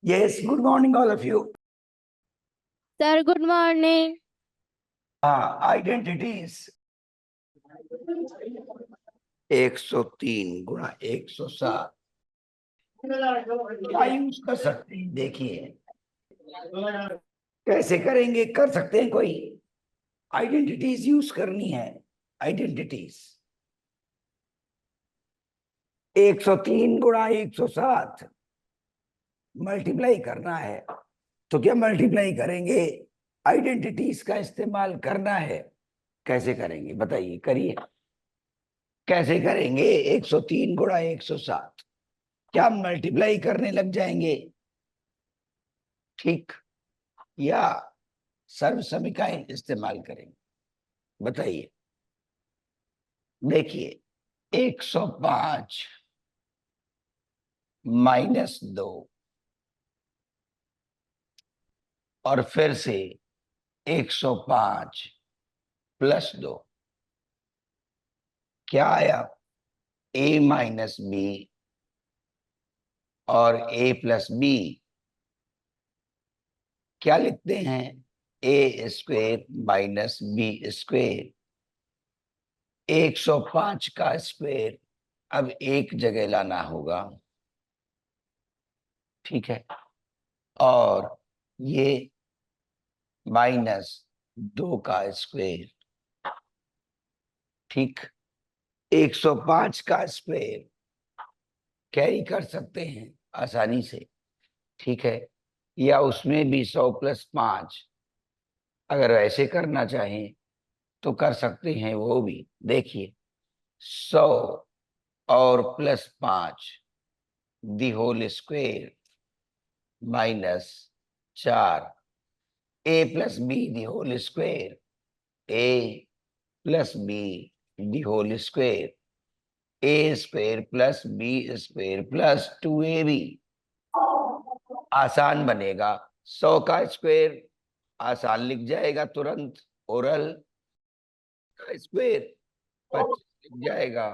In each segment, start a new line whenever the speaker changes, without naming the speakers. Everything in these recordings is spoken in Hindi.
Yes, good morning, all of you.
Sir, good morning.
Identities 103 गुणा 107 क्या यूज कर सकते हैं? देखिए कैसे करेंगे, कर सकते हैं। कोई आइडेंटिटीज यूज करनी है। आइडेंटिटीज 103 गुणा 107 मल्टीप्लाई करना है। तो क्या मल्टीप्लाई करेंगे? आइडेंटिटीज का इस्तेमाल करना है। कैसे करेंगे बताइए, करिए। कैसे करेंगे? 103 गुणा 107 क्या मल्टीप्लाई करने लग जाएंगे? ठीक, या सर्व समीकरण इस्तेमाल करेंगे? बताइए। देखिए 105 -2 और फिर से 105 +2 क्या आया? a-b और a+b क्या लिखते हैं? a² - b²। 105 का स्क्वायर अब एक जगह लाना होगा, ठीक है। और ये -2 का स्क्वायर, ठीक। 105 का स्क्वायर कैरी कर सकते हैं आसानी से, ठीक है। या उसमें भी 100 + 5 अगर ऐसे करना चाहें तो कर सकते हैं वो भी। देखिए 100 और +5 the whole square -4 a+b the whole square a+b the whole square a² + b² + 2ab आसान बनेगा। 100 का स्क्वायर आसान लिख जाएगा तुरंत, ओरल का स्क्वायर 25 लिख जाएगा।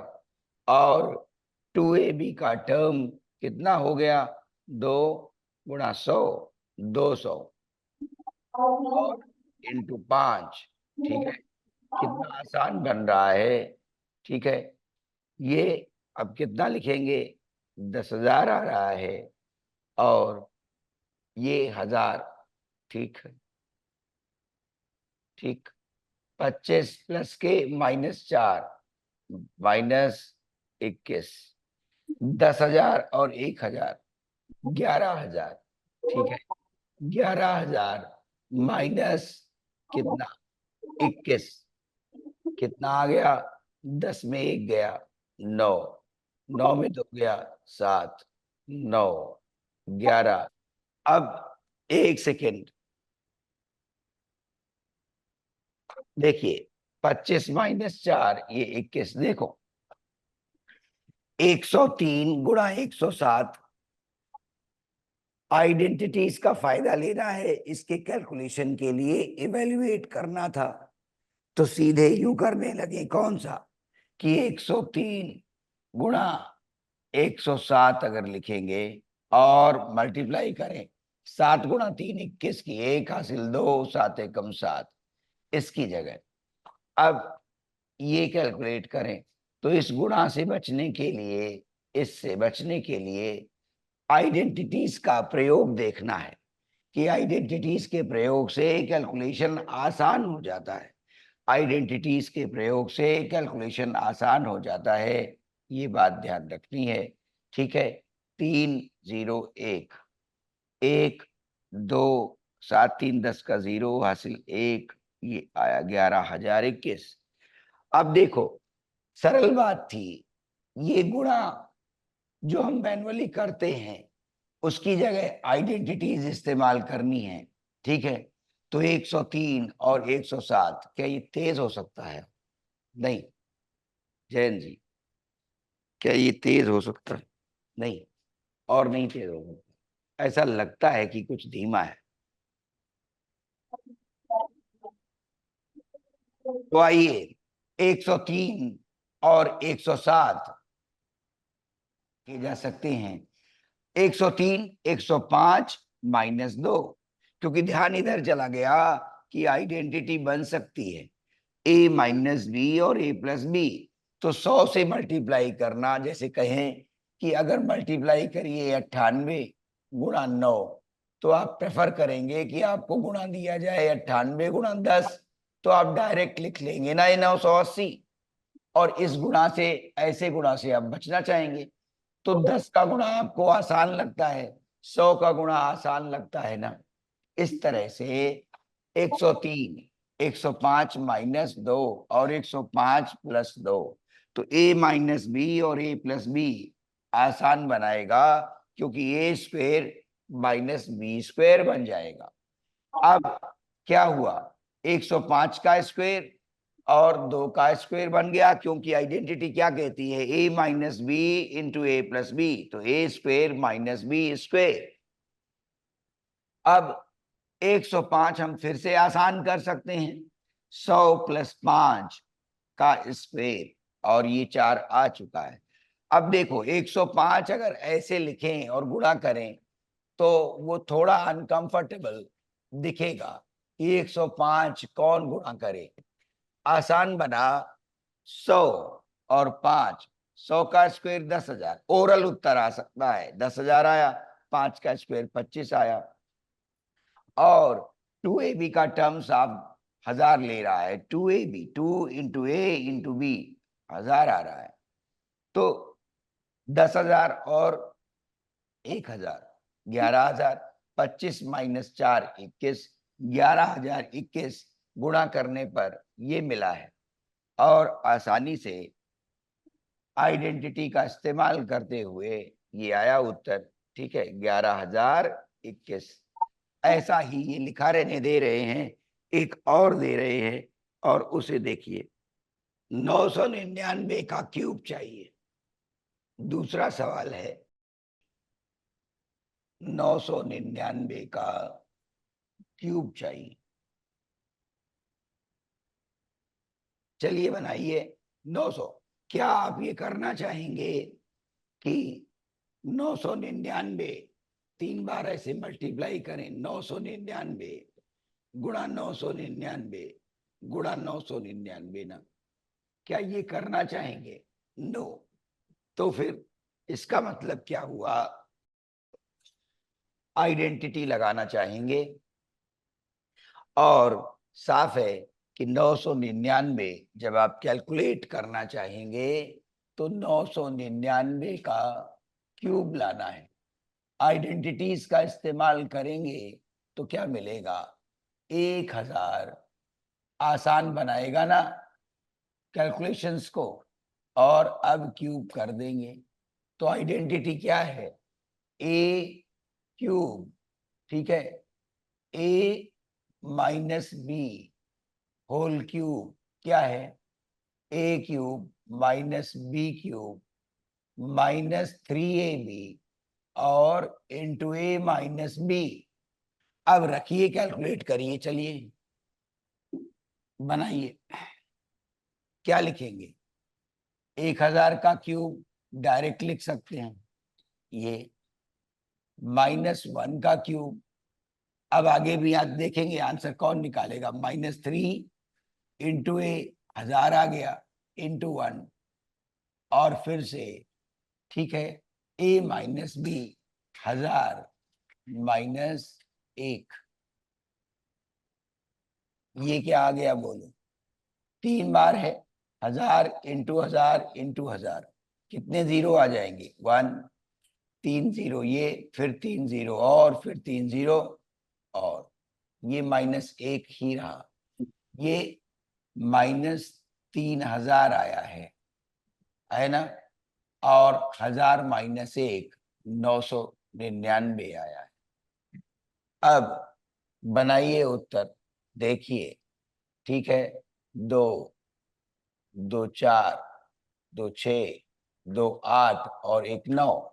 और 2ab का टर्म कितना हो गया? 2 × 100 200 और × 5, ठीक है। कितना आसान बन रहा है, ठीक है। ये अब कितना लिखेंगे? 10,000 आ रहा है और ये 1000, ठीक है। ठीक, 25 + के -4 -21 10,000 और 1,000 11,000, ठीक है। 11,000 माइनस कितना? 21 कितना आ गया? 10 में 1 गया 9, 9 में 2 गया 7, 9 11। अब एक सेकेंड देखिए, 25 - 4 ये 21। देखो 103 गुणा 107 आइडेंटिटीज का फायदा लेना है। इसके कैलकुलेशन के लिए इवेल्युएट करना था तो सीधे यूं करने लगे। कौन सा? कि 103 गुणा 107 अगर लिखेंगे और मल्टीप्लाई करें 7 × 3 21 की 1 हासिल 2 7 एकम 7 इसकी जगह अब ये कैलकुलेट करें तो इस गुणा से बचने के लिए, इससे बचने के लिए आइडेंटिटीज का प्रयोग देखना है कि आइडेंटिटीज के प्रयोग से कैलकुलेशन आसान हो जाता है। आइडेंटिटीज के प्रयोग से कैलकुलेशन आसान हो जाता है, ये बात ध्यान रखनी है, ठीक है। 3 0 1 1 2 7 3 10 का 0 हासिल 1, ये आया 11,021। अब देखो सरल बात थी। ये गुणा जो हम मैनुअली करते हैं उसकी जगह आइडेंटिटीज इस्तेमाल करनी है, ठीक है। तो 103 और 107 क्या ये तेज हो सकता है? नहीं। जैन जी, क्या ये तेज हो सकता है? नहीं, और नहीं तेज हो सकता। ऐसा लगता है कि कुछ धीमा है। तो आइए 103 और 107 किए जा सकते हैं। 103, 105 -2, क्योंकि ध्यान इधर चला गया कि आइडेंटिटी बन सकती है a माइनस बी और a प्लस बी। तो 100 से मल्टीप्लाई करना, जैसे कहें कि अगर मल्टीप्लाई करिए 98 गुणा 9, तो आप प्रेफर करेंगे कि आपको गुणा दिया जाए 98 गुणा 10, तो आप डायरेक्ट लिख लेंगे ना ये 980, और इस गुणा से, ऐसे गुणा से आप बचना चाहेंगे। तो 10 का गुणा आपको आसान लगता है, 100 का गुणा आसान लगता है ना। इस तरह से 103, 105 -2 और 105 +2, तो a माइनस बी और a प्लस बी आसान बनाएगा, क्योंकि a square minus b square बन जाएगा। अब क्या हुआ, 105 का स्क्वेर और 2 का स्क्वेर बन गया, क्योंकि आइडेंटिटी क्या कहती है, a minus b into a plus b, तो a square minus b square. अब 105 हम फिर से आसान कर सकते हैं, 100 + 5 का स्क्वेर, और ये 4 आ चुका है। अब देखो 105 अगर ऐसे लिखें और गुणा करें तो वो थोड़ा अनकंफर्टेबल दिखेगा कि 105 कौन गुणा करे। आसान बना, 100 और 5, 100 का स्क्वायर 10,000, ओरल उत्तर आ सकता है 10,000 आया, 5 का स्क्वायर 25 आया, और 2ab का टर्म्स आप 1000 ले रहा है, 2ab 2 इंटू ए इंटू बी 1000 आ रहा है। तो 10,000 और 1,000 11,000, 25 - 4 21, 11,021 गुणा करने पर ये मिला है। और आसानी से आइडेंटिटी का इस्तेमाल करते हुए ये आया उत्तर, ठीक है, 11,021। ऐसा ही ये लिखा रहने दे रहे हैं, एक और दे रहे हैं, और उसे देखिए, 999 का क्यूब चाहिए। दूसरा सवाल है 999 का क्यूब चाहिए। चलिए बनाइए 900। क्या आप ये करना चाहेंगे कि 999 3 बार ऐसे मल्टीप्लाई करें, 999 गुणा 999 गुणा 999 ना? क्या ये करना चाहेंगे? नो। तो फिर इसका मतलब क्या हुआ, आइडेंटिटी लगाना चाहेंगे, और साफ है कि 999 जब आप कैलकुलेट करना चाहेंगे तो 999 का क्यूब लाना है। आइडेंटिटीज का इस्तेमाल करेंगे तो क्या मिलेगा, 1000 आसान बनाएगा ना कैलकुलेशंस को, और अब क्यूब कर देंगे। तो आइडेंटिटी क्या है, a क्यूब, ठीक है, a minus b whole cube क्या है, a cube minus b cube -3ab और इंटू a माइनस बी। अब रखिए, कैलकुलेट करिए, चलिए बनाइए। क्या लिखेंगे, 1000 का क्यूब डायरेक्ट लिख सकते हैं, ये -1 का क्यूब। अब आगे भी आप देखेंगे आंसर कौन निकालेगा, -3 इंटू ए 1000 आ गया, इंटू 1, और फिर से, ठीक है, a माइनस बी 1000 -1, ये क्या आ गया बोलो, 3 बार है, 1000 इंटू 1000 इंटू 1000, कितने जीरो आ जाएंगे, 1, 3 0 ये, फिर 3 0 और फिर 3 0, और ये -1 ही रहा, ये -3000 आया है ना, और 1000 -1 999 आया है। अब बनाइए उत्तर, देखिए, ठीक है, 2 2 4 2 6 2 8 और 1 9,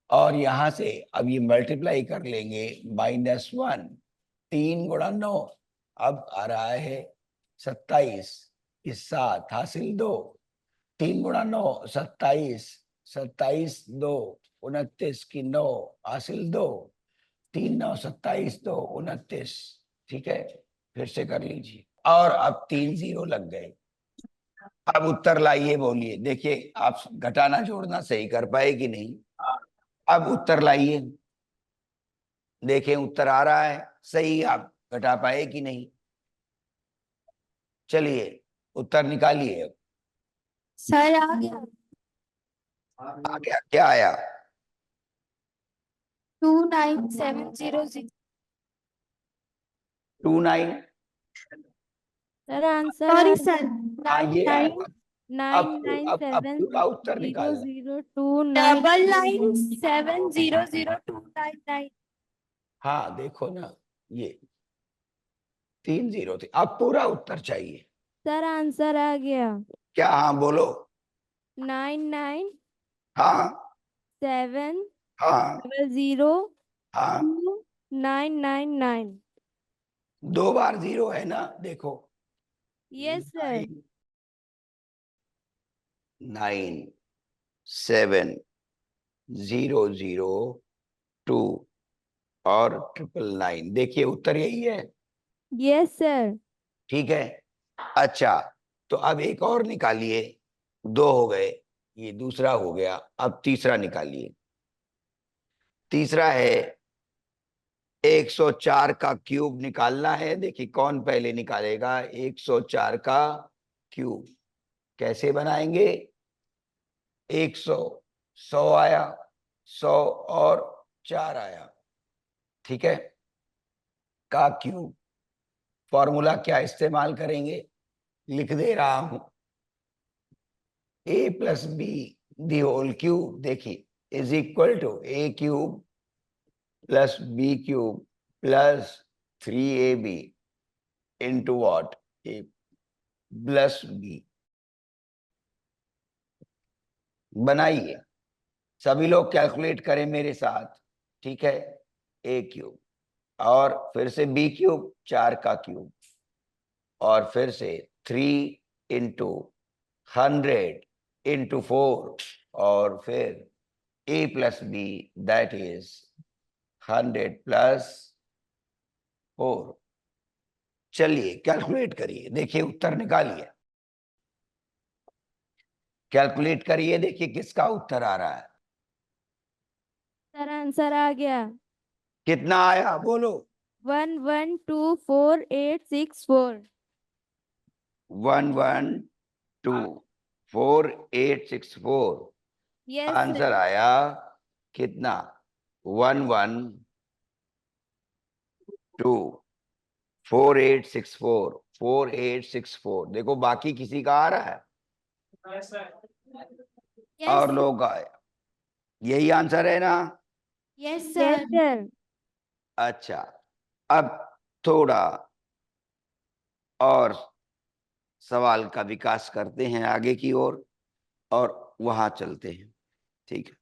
और यहां से अब ये मल्टीप्लाई कर लेंगे, -1 3 गुणा 9, अब आ रहा है 27, इस 7 हासिल 2, 3 गुणा 9 27, 27 2 29 की 9 हासिल 2, 3 9 27 2 29। ठीक है, फिर से कर लीजिए। और अब 3 0 लग गए। अब उत्तर लाइए, बोलिए। देखिए आप घटाना जोड़ना सही कर पाए कि नहीं। अब उत्तर लाइए, देखें उत्तर आ रहा है सही, आप घटा पाए कि नहीं। चलिए उत्तर निकालिए। अब
सर आ गया।
आ गया, क्या आया?
29700।
29।
सर आंसर
सॉरी सर,
हाँ ये आया।
नाइन
अब
नाइन
अब
सेवन
पूरा उत्तर
जीरो
निकालना।
Zero two nine
99700299।
हाँ देखो ना, ये 3 0 थे, अब पूरा उत्तर चाहिए।
सर आंसर आ गया।
क्या? हाँ बोलो।
99
हाँ
7
हाँ
0
हाँ,
2 999।
2 बार 0 है ना, देखो।
Yes sir.
99700 2 और 999, देखिए उत्तर यही है।
Yes sir.
ठीक है। अच्छा, तो अब एक और निकालिए। 2 हो गए, ये दूसरा हो गया। अब तीसरा निकालिए। तीसरा है 104 का क्यूब निकालना है। देखिए कौन पहले निकालेगा 104 का क्यूब। कैसे बनाएंगे? 100, 100 आया, 100 और 4 आया। ठीक है, का क्यूब। फॉर्मूला क्या इस्तेमाल करेंगे? लिख दे रहा हूं, a plus B the whole cube, देखिए is equal to a cube plus B cube plus 3ab into what, a plus B. बनाइए, सभी लोग कैलकुलेट करें मेरे साथ। ठीक है, a क्यूब और फिर से b क्यूब, 4 का क्यूब, और फिर से 3 इंटू 100 इंटू 4, और फिर a plus b, that is 100 plus 4। चलिए कैलकुलेट करिए, देखिए उत्तर निकालिए। कैलकुलेट करिए, देखिए किसका उत्तर आ रहा है।
सर आंसर आ गया।
कितना आया बोलो?
1124,864।
1124,864।
Yes
answer
sir.
आया कितना? 1124,864, 4864। देखो बाकी किसी का आ रहा है
यस
और लोग आए। यही आंसर है ना?
Yes
yes
sir.
सर।
अच्छा, अब थोड़ा और सवाल का विकास करते हैं आगे की ओर, और वहां चलते हैं। ठीक है,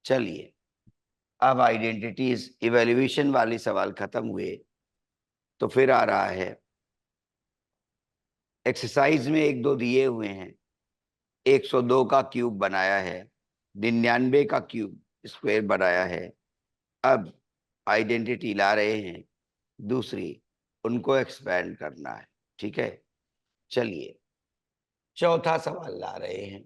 चलिए। अब आइडेंटिटीज इवैल्यूएशन वाले सवाल खत्म हुए, तो फिर आ रहा है एक्सरसाइज में 1 2 दिए हुए हैं। 102 का क्यूब बनाया है, 99 का क्यूब स्क्वायर बनाया है। अब आइडेंटिटी ला रहे हैं दूसरी, उनको एक्सपैंड करना है। ठीक है, चलिए चौथा सवाल ला रहे हैं।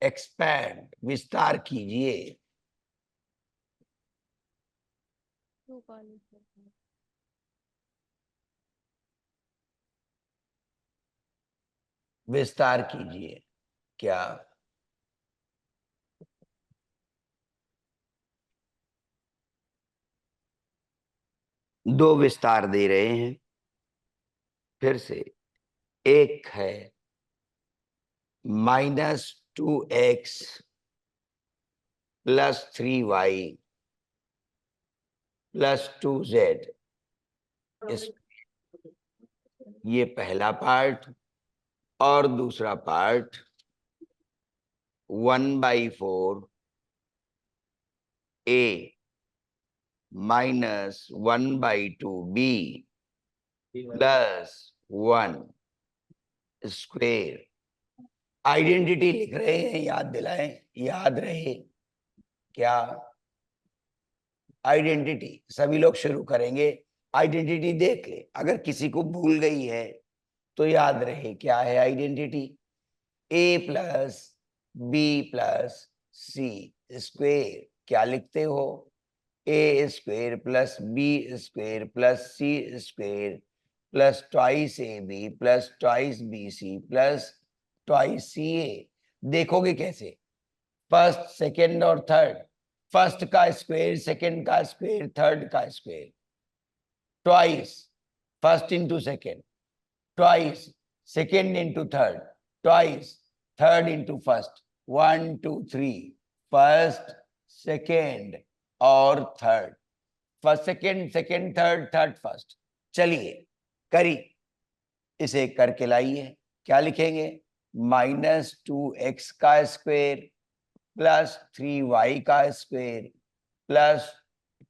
एक्सपैंड, विस्तार कीजिए। विस्तार कीजिए। क्या? दो विस्तार दे रहे हैं फिर से। एक है -2x plus 3y plus 2z। इस ये पहला पार्ट, और दूसरा part 1/4 a -1/2 b plus 1 square identity लिख रहे हैं, याद दिलाएं, याद रहे क्या? आइडेंटिटी सभी लोग शुरू करेंगे। आइडेंटिटी देख ले, अगर किसी को भूल गई है तो याद रहे क्या है identity. A plus B plus C square क्या लिखते हो? A square plus B square plus C square plus twice A B plus twice B C plus twice C A. देखोगे कैसे? फर्स्ट, सेकेंड और थर्ड। फर्स्ट का स्क्वायर, सेकेंड का स्क्वायर, थर्ड का square. Twice first into second, twice second into third, twice third into first. 1 2 3, first second और third. First second, second third, third first. चलिए करी, इसे करके लाइए। क्या लिखेंगे? -2x का स्क्वायर प्लस 3y का स्क्वायर प्लस,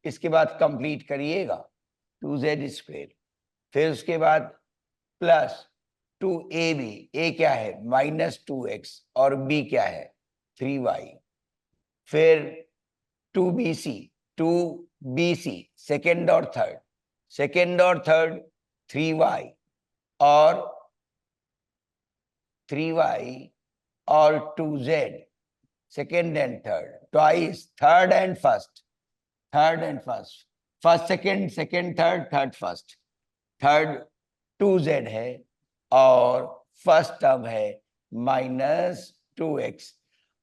इसके बाद कंप्लीट करिएगा 2z स्क्वायर। फिर उसके बाद प्लस 2ab, ए क्या है? -2x और b क्या है? 3y। फिर 2bc, 2bc सेकेंड और थर्ड, सेकेंड और थर्ड 3y और 3y और 2z second and third, twice third and first, third and first, first second, second third, third first. Third 2z है और फर्स्ट टर्म है -2x।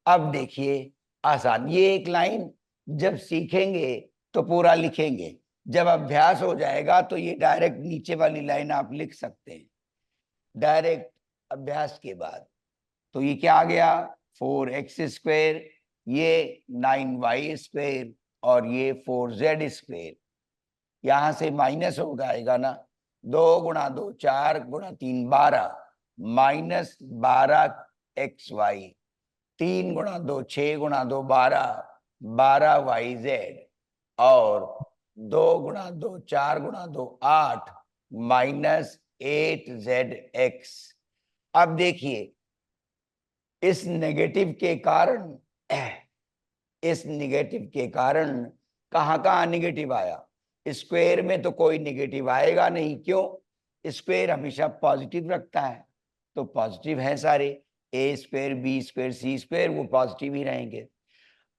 अब देखिए आसान, ये एक लाइन जब सीखेंगे तो पूरा लिखेंगे, जब अभ्यास हो जाएगा तो ये डायरेक्ट नीचे वाली लाइन आप लिख सकते हैं डायरेक्ट अभ्यास के बाद। तो ये क्या आ गया? 4x स्क्वायर, ये 9y स्क्वायर और ये 4z स्क्वायर। यहां से माइनस हो जाएगा ना, 2 गुणा 2 4 गुणा 3 12, -12xy, 3 गुणा 2 6 गुणा 2 12, 12yz और 2 गुणा 2 4 गुणा 2 8, -8zx। अब देखिए इस नेगेटिव के कारण, इस नेगेटिव के कारण कहाँ कहाँ नेगेटिव आया? स्क्वायर में तो कोई नेगेटिव आएगा नहीं, क्यों? स्क्वायर हमेशा पॉजिटिव रखता है, तो पॉजिटिव है सारे। ए स्क्वायर, बी स्क्वायर, सी स्क्वायर वो पॉजिटिव ही रहेंगे।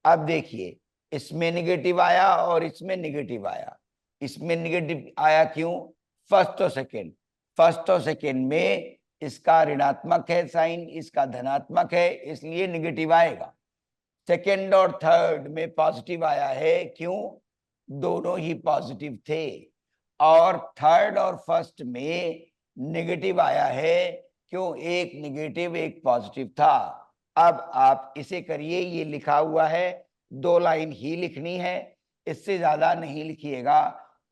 अब देखिए इसमें नेगेटिव आया और इसमें नेगेटिव आया। इसमें नेगेटिव आया क्यों? फर्स्ट और सेकेंड, फर्स्ट और सेकेंड में इसका ऋणात्मक है साइन, इसका धनात्मक है, इसलिए नेगेटिव आएगा। सेकेंड और थर्ड में पॉजिटिव आया है, क्यों? दोनों ही पॉजिटिव थे। और थर्ड और फर्स्ट में नेगेटिव आया है, क्यों? एक नेगेटिव एक पॉजिटिव था। अब आप इसे करिए, ये लिखा हुआ है, 2 लाइन ही लिखनी है, इससे ज्यादा नहीं लिखिएगा।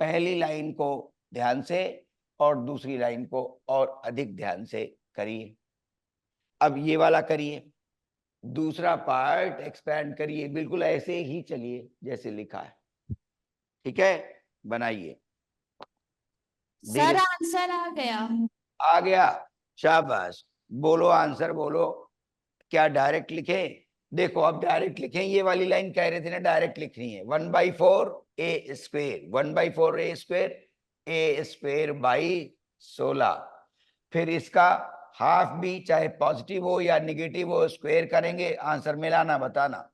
पहली लाइन को ध्यान से और दूसरी लाइन को और अधिक ध्यान से करिए। अब ये वाला करिए, दूसरा पार्ट एक्सपैंड करिए, बिल्कुल ऐसे ही चलिए जैसे लिखा है, ठीक है? बनाइए।
सर आंसर आ गया।
आ गया, शाबाश। बोलो आंसर बोलो। क्या डायरेक्ट लिखे? देखो अब डायरेक्ट लिखें, ये वाली लाइन कह रहे थे ना डायरेक्ट लिखनी है। 1/4 A square, 1/4 A square, A square by 16। फिर इसका हाफ भी चाहे पॉजिटिव हो या निगेटिव हो स्क्वेयर करेंगे, आंसर मिलाना बताना।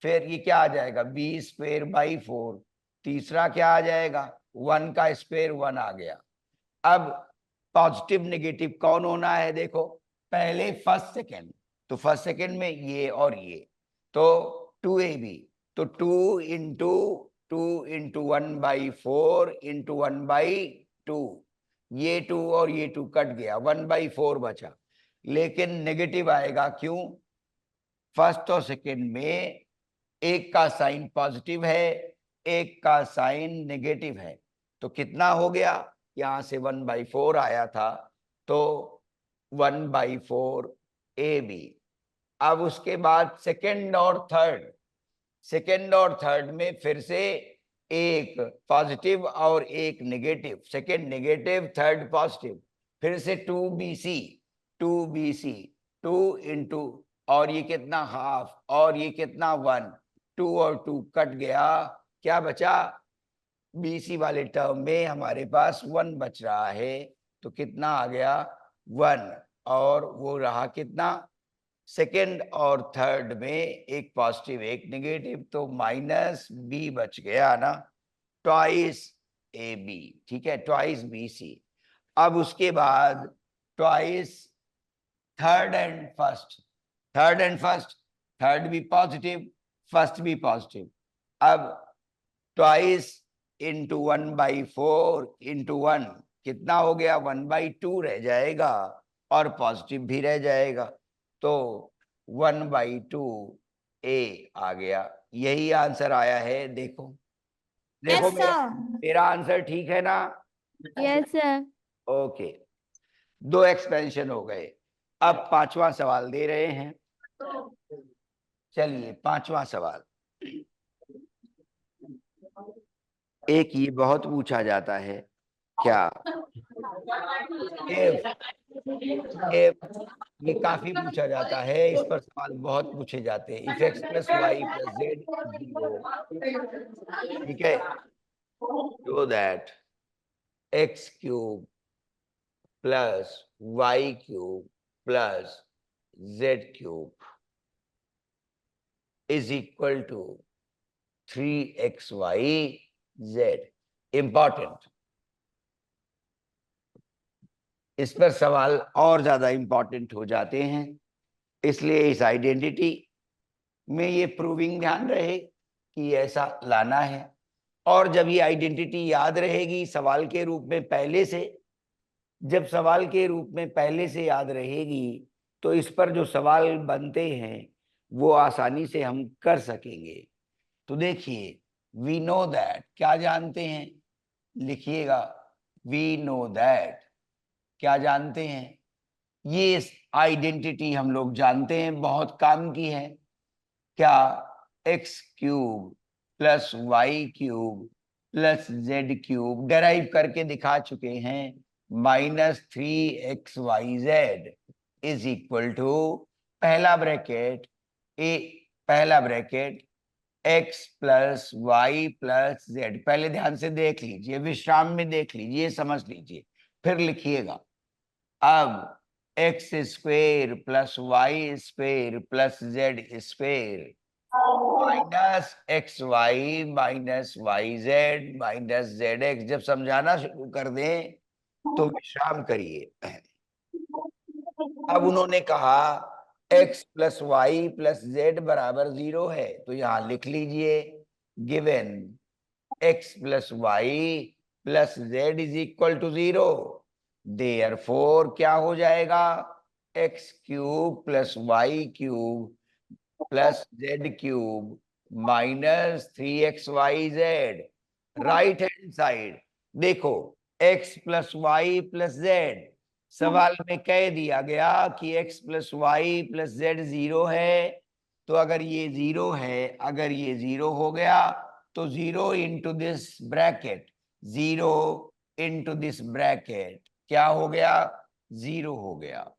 फिर ये क्या आ जाएगा? B square by 4। तीसरा क्या आ जाएगा? 1 का स्क्वेयर 1 आ गया। अब पॉजिटिव नेगेटिव कौन होना है? देखो पहले फर्स्ट सेकेंड, तो फर्स्ट सेकेंड में ये और ये, तो 2ab, तो 2 इंटू 1/4 इंटू 1/2, ये 2 और ये 2 कट गया, 1/4 बचा। लेकिन नेगेटिव आएगा, क्यों? फर्स्ट और सेकेंड में एक का साइन पॉजिटिव है, एक का साइन नेगेटिव है, तो कितना हो गया? यहां से 1/4 आया था, तो 1/4 AB। अब उसके बाद सेकेंड और थर्ड, सेकेंड और थर्ड में फिर से एक पॉजिटिव और एक negative, second negative third positive, फिर से 2BC, 2BC 2 इंटू, और ये कितना हाफ, और ये कितना 1, 2 और 2 कट गया, क्या बचा, बीसी वाले टर्म में हमारे पास 1 बच रहा है, तो कितना आ गया 1, और वो रहा कितना, सेकेंड और थर्ड में एक पॉजिटिव एक नेगेटिव, तो माइनस बी बच गया ना, ट्वाइस ए बी, ठीक है, ट्वाइस बी सी। अब उसके बाद twice third and first, third and first, third भी पॉजिटिव, फर्स्ट भी पॉजिटिव, अब ट्वाइस इंटू 1/4 इंटू 1 कितना हो गया, 1/2 रह जाएगा, और पॉजिटिव भी रह जाएगा, तो 1/2 ए आ गया। यही आंसर आया है। देखो देखो
Yes,
मेरा
sir.
मेरा आंसर ठीक है ना?
Yes, sir.
ओके, 2 एक्सपेंशन हो गए। अब 5वां सवाल दे रहे हैं। चलिए 5वां सवाल, एक ये बहुत पूछा जाता है, क्या if ये काफी पूछा जाता है, इस पर सवाल बहुत पूछे जाते हैं। If x plus y plus z 0, ठीक है, so that x cube plus y cube plus z cube is equal to 3xyz। Important, इस पर सवाल और ज्यादा इंपॉर्टेंट हो जाते हैं, इसलिए इस आइडेंटिटी में ये प्रूविंग ध्यान रहे कि ऐसा लाना है। और जब ये आइडेंटिटी याद रहेगी सवाल के रूप में पहले से, जब सवाल के रूप में पहले से याद रहेगी, तो इस पर जो सवाल बनते हैं वो आसानी से हम कर सकेंगे। तो देखिए, वी नो दैट, क्या जानते हैं, लिखिएगा, वी नो दैट, क्या जानते हैं, ये आइडेंटिटी हम लोग जानते हैं, बहुत काम की है। क्या, x cube plus y cube plus z cube derive करके दिखा चुके हैं, -3xyz इज इक्वल टू, पहला ब्रैकेट ए, पहला bracket x plus y plus z, पहले ध्यान से देख लीजिए, विश्राम में देख लीजिए, समझ लीजिए, फिर लिखिएगा। अब x square plus y square plus z square minus x y minus y z minus z x. जब समझाना शुरू कर दें तो विश्राम करिए। अब उन्होंने कहा x plus y plus z बराबर 0 है, तो यहां लिख लीजिए, given x plus y plus z is equal to 0, therefore क्या हो जाएगा, x cube plus y cube plus z cube -3xyz। Right hand side देखो, x plus y plus z, सवाल में कह दिया गया कि x plus y plus z 0 है, तो अगर ये 0 है, अगर ये 0 हो गया तो 0 into this bracket, 0 into this bracket क्या हो गया, 0 हो गया,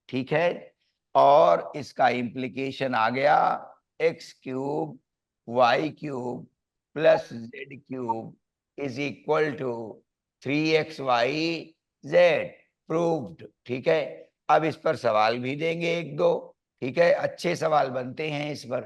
ठीक है। और इसका इम्प्लीकेशन आ गया, x cube y cube plus z cube is equal to 3xyz, proved, ठीक है। अब इस पर सवाल भी देंगे एक दो, ठीक है, अच्छे सवाल बनते हैं इस पर,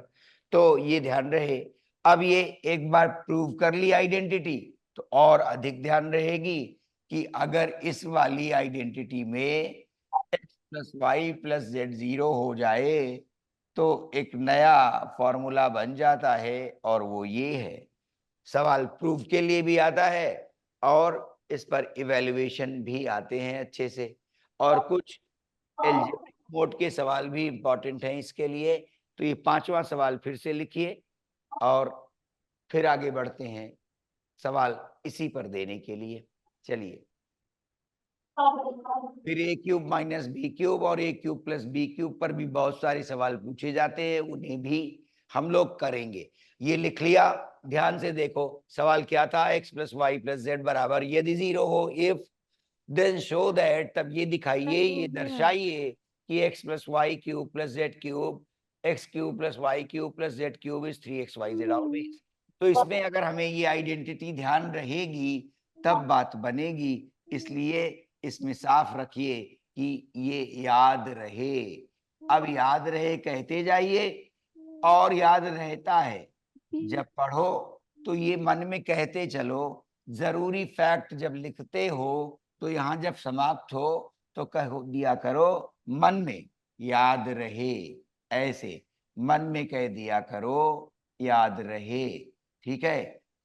तो ये ध्यान रहे। अब ये एक बार प्रूव कर ली आइडेंटिटी, तो और अधिक ध्यान रहेगी कि अगर इस वाली आइडेंटिटी में प्लस वाई प्लस जेड 0 हो जाए तो एक नया फॉर्मूला बन जाता है, और वो ये है। सवाल प्रूफ के लिए भी आता है और इस पर इवैल्यूएशन भी आते हैं अच्छे से, और कुछ एल्जेब्रिक मोड के सवाल भी इंपॉर्टेंट हैं इसके लिए। तो ये 5वां सवाल फिर से लिखिए और फिर आगे बढ़ते हैं सवाल इसी पर देने के लिए। चलिए, फिर a cube minus b cube और a cube plus B cube पर भी बहुत सारे सवाल पूछे जाते हैं, उन्हें भी हम लोग करेंगे। ये लिख लिया, ध्यान से देखो, सवाल क्या था, x plus y plus z बराबर यदि 0 हो, इफ देन शो दैट, तब ये दिखाइए, ये दर्शाइए कि x plus y cube plus z cube x cube plus y cube plus z cube is 3xyz always. तो इसमें अगर हमें ये आइडेंटिटी ध्यान रहेगी तब बात बनेगी, इसलिए इसमें साफ रखिए कि ये याद रहे। अब याद रहे कहते जाइए, और याद रहता है जब पढ़ो तो ये मन में कहते चलो। जरूरी फैक्ट जब लिखते हो तो यहाँ जब समाप्त हो तो कह दिया करो मन में याद रहे, ऐसे मन में कह दिया करो याद रहे। ठीक है,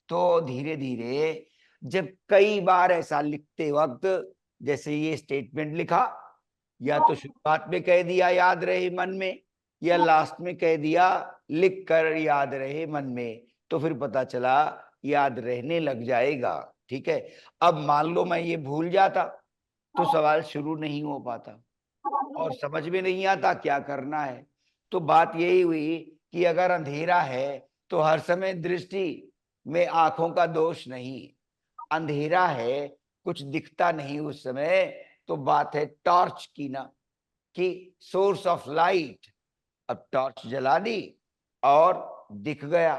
तो धीरे धीरे जब कई बार ऐसा लिखते वक्त, जैसे ये स्टेटमेंट लिखा, या तो शुरुआत में कह दिया याद रहे मन में, या लास्ट में कह दिया लिख कर याद रहे मन में, तो फिर पता चला याद रहने लग जाएगा। ठीक है, अब मान लो मैं ये भूल जाता तो सवाल शुरू नहीं हो पाता और समझ में नहीं आता क्या करना है। तो बात यही हुई कि अगर अंधेरा है तो हर समय दृष्टि में आंखों का दोष नहीं, अंधेरा है कुछ दिखता नहीं उस समय, तो बात है टॉर्च की ना, कि सोर्स ऑफ लाइट। अब टॉर्च जला दी और दिख गया,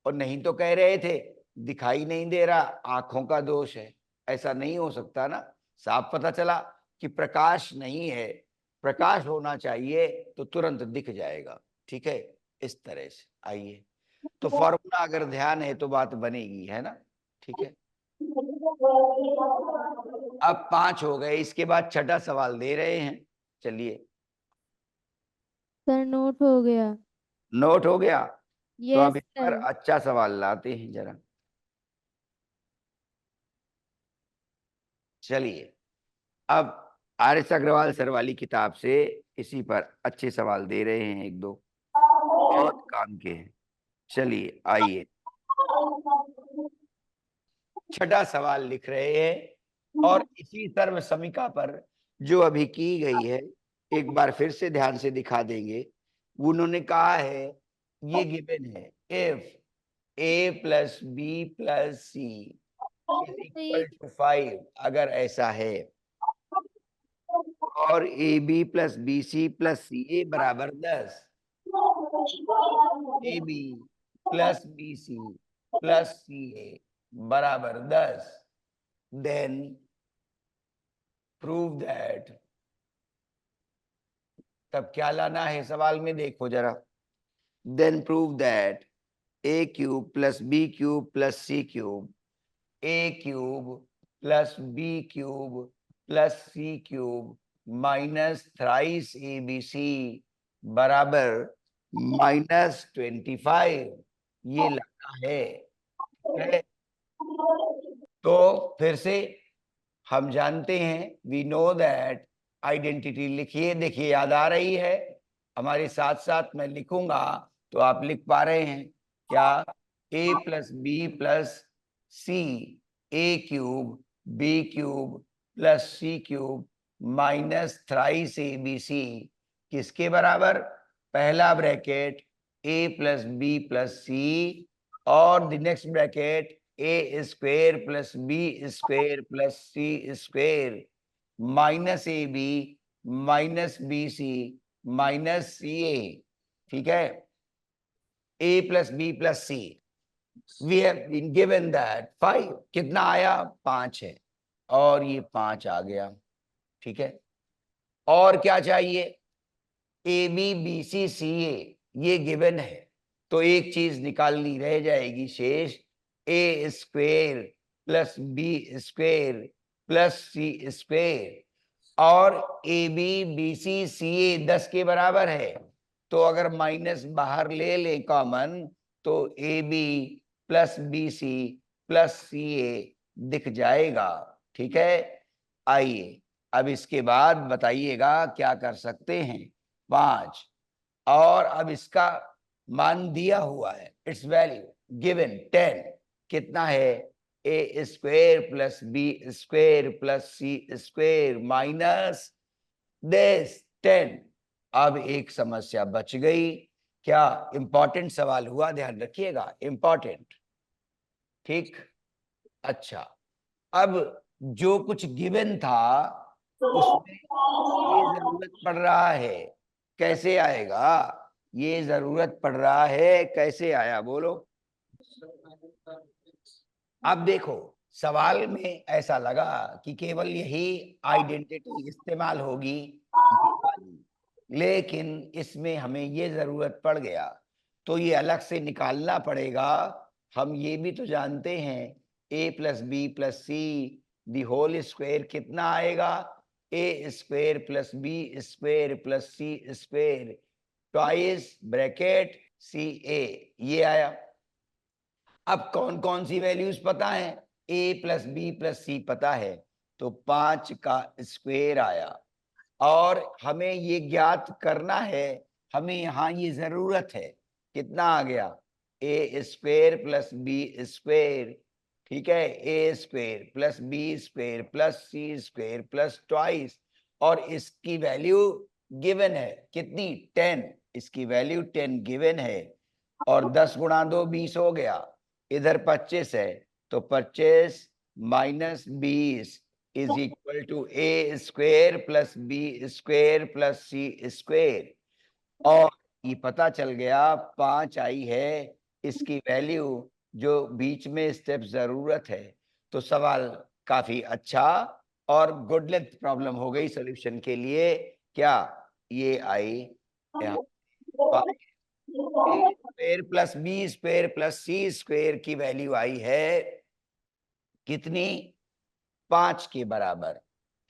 और नहीं तो कह रहे थे दिखाई नहीं दे रहा, आंखों का दोष है। ऐसा नहीं हो सकता ना, साफ पता चला कि प्रकाश नहीं है, प्रकाश होना चाहिए तो तुरंत दिख जाएगा। ठीक है, इस तरह से आइए, तो फॉर्मूला अगर ध्यान है तो बात बनेगी, है ना। ठीक है, अब 5 हो गए, इसके बाद छठा सवाल दे रहे हैं। चलिए,
सर नोट हो गया।
नोट हो गया, तो
यस
अब इस पर
सर।
अच्छा सवाल लाते हैं जरा। चलिए, अब आर.एस. अग्रवाल सर वाली किताब से इसी पर अच्छे सवाल दे रहे हैं, एक दो बहुत काम के हैं। चलिए आइए, छठा सवाल लिख रहे हैं और इसी सर्व समीका पर जो अभी की गई है एक बार फिर से ध्यान से दिखा देंगे। उन्होंने कहा है ये गिवन है, if a plus B plus C is equal to 5, अगर ऐसा है, और A B plus B C plus C A बराबर 10, A B plus B C plus C A बराबर 10, देन प्रूव दैट। तब क्या लाना है सवाल में देखो जरा, then prove that a cube plus B cube plus C cube, a cube plus B cube plus C cube minus thrice A B c बराबर -25, ये लाना है। तो फिर से हम जानते हैं, वी नो दैट, आइडेंटिटी लिखिए, देखिए याद आ रही है हमारे साथ साथ, मैं लिखूंगा तो आप लिख पा रहे हैं क्या, a plus B plus C, A cube B cube plus C cube minus thrice A B C किसके बराबर, पहला bracket a plus B plus C और the next bracket A square plus B square plus C square minus A B minus B C minus C A. ठीक है, A plus B plus C, we have been given that 5, कितना आया 5 है, और ये 5 आ गया। ठीक है, और क्या चाहिए, A B B C C A, ये गिवन है, तो एक चीज निकालनी रह जाएगी शेष, A square plus B square plus C square, और ए बी बी सी सी ए 10 के बराबर है, तो अगर माइनस बाहर ले ले कॉमन तो A B plus B C plus C A दिख जाएगा। ठीक है, आइए अब इसके बाद बताइएगा क्या कर सकते हैं। 5, और अब इसका मान दिया हुआ है, इट्स वैल्यू गिवन 10, कितना है, A square plus B square plus C square minus this 10। अब एक समस्या बच गई, क्या इंपॉर्टेंट सवाल हुआ, ध्यान रखिएगा, इंपॉर्टेंट। ठीक, अच्छा, अब जो कुछ गिवन था उसमें ये जरूरत पड़ रहा है, कैसे आएगा? ये जरूरत पड़ रहा है, कैसे आया बोलो? अब देखो, सवाल में ऐसा लगा कि केवल यही आइडेंटिटी इस्तेमाल होगी, ये वाली, लेकिन इसमें हमें ये जरूरत पड़ गया तो ये अलग से निकालना पड़ेगा। हम ये भी तो जानते हैं a plus B plus C the whole square कितना आएगा? A square plus B square plus C square twice bracket C A, ये आया। अब कौन कौन सी वैल्यूज पता है? a प्लस बी प्लस सी पता है, तो 5 का स्क्वायर आया। और हमें ये ज्ञात करना है, हमें यहाँ ये जरूरत है, कितना आ गया? a square plus B square, ठीक है, a square plus B square plus C square plus twice, और इसकी वैल्यू गिवन है कितनी? 10, इसकी वैल्यू 10 गिवन है। और 10 गुणा 2 20 हो गया, इधर 25 है, तो 25 माइनस 20 is equal to a square plus B square plus C square. और ये पता चल गया 5 आई है इसकी वैल्यू, जो बीच में स्टेप जरूरत है। तो सवाल काफी अच्छा और गुड लेंथ प्रॉब्लम हो गई सॉल्यूशन के लिए। क्या ये आई square plus B square plus सी स्क्वायर की वैल्यू आई है कितनी? 5 के बराबर,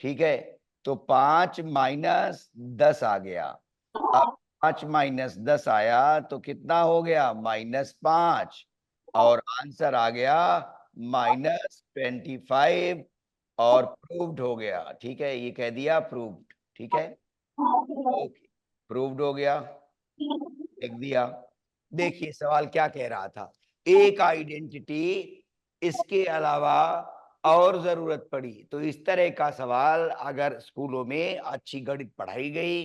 ठीक है। तो 5 माइनस 10 आ गया। अब 5 माइनस 10 आया तो कितना हो गया? -5, और आंसर आ गया -25, और प्रूव्ड हो गया। ठीक है, ये कह दिया प्रूव्ड, ठीक है, ओके, प्रूव्ड हो गया, लिख दिया। देखिए सवाल क्या कह रहा था, एक आइडेंटिटी, इसके अलावा और जरूरत पड़ी। तो इस तरह का सवाल अगर स्कूलों में अच्छी गणित पढ़ाई गई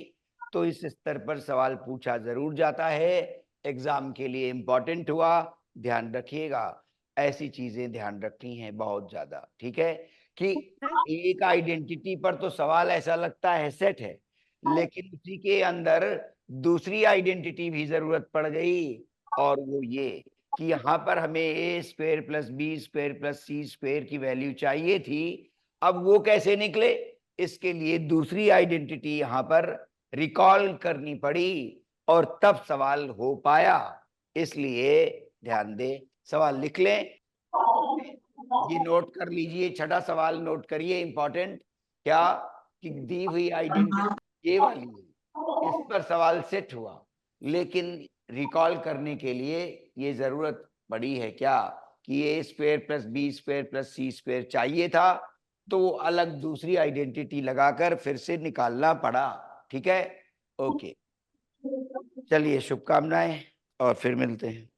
तो इस स्तर पर सवाल पूछा जरूर जाता है, एग्जाम के लिए इम्पोर्टेंट हुआ। ध्यान रखिएगा, ऐसी चीजें ध्यान रखनी है बहुत ज्यादा, ठीक है। कि एक आइडेंटिटी पर तो सवाल ऐसा लगता है सेट है, लेकिन उसी के अंदर दूसरी आइडेंटिटी भी जरूरत पड़ गई, और वो ये कि यहाँ पर हमें A square plus B square plus C square की वैल्यू चाहिए थी। अब वो कैसे निकले? इसके लिए दूसरी आइडेंटिटी यहाँ पर रिकॉल करनी पड़ी, और तब सवाल हो पाया। इसलिए ध्यान दे, सवाल लिख लें, ये नोट कर लीजिए, छठा सवाल नोट करिए, इंपॉर्टेंट। क्या कि दी हुई आइडेंटिटी ये वाली है, इस पर सवाल सेट हुआ, लेकिन रिकॉल करने के लिए ये जरूरत पड़ी है क्या कि A square plus B square plus C square चाहिए था, तो वो अलग दूसरी आइडेंटिटी लगाकर फिर से निकालना पड़ा। ठीक है, ओके, चलिए शुभकामनाएं और फिर मिलते हैं।